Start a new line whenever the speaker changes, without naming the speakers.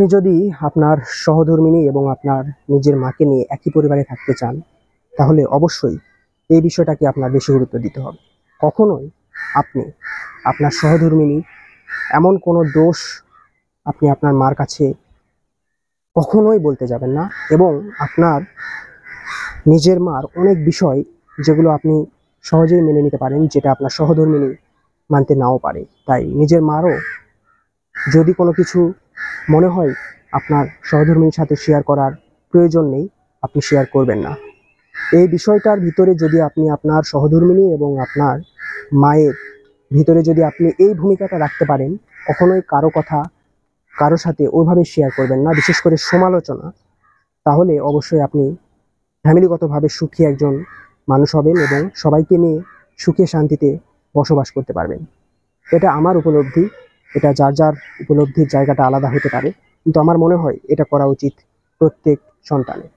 আপনি যদি আপনার সহধর্মিণী এবং আপনার নিজের মাকে নিয়ে একই পরিবারে থাকতে চান, তাহলে অবশ্যই এই বিষয়টাকে আপনার বেশি গুরুত্ব দিতে হবে। কখনোই আপনি আপনার সহধর্মিণী এমন কোনো দোষ আপনি আপনার মার কাছে কখনোই বলতে যাবেন না, এবং আপনার নিজের মার অনেক বিষয় যেগুলো আপনি সহজেই মেনে নিতে পারেন, যেটা আপনার সহধর্মিণী মানতে নাও পারে। তাই নিজের মারও যদি কোনো কিছু মনে হয় আপনার সহধর্মিণীর সাথে শেয়ার করার প্রয়োজন নেই, আপনি শেয়ার করবেন না। এই বিষয়টার ভিতরে যদি আপনি আপনার সহধর্মিণী এবং আপনার মায়ের ভিতরে যদি আপনি এই ভূমিকাটা রাখতে পারেন, কখনোই কারো কথা কারো সাথে ওইভাবে শেয়ার করবেন না, বিশেষ করে সমালোচনা, তাহলে অবশ্যই আপনি ফ্যামিলিগতভাবে সুখী একজন মানুষ হবেন এবং সবাইকে নিয়ে সুখে শান্তিতে বসবাস করতে পারবেন। এটা আমার উপলব্ধি। এটা যার যার উপলব্ধির জায়গাটা আলাদা হতে পারে, কিন্তু আমার মনে হয় এটা করা উচিত প্রত্যেক সন্তানের।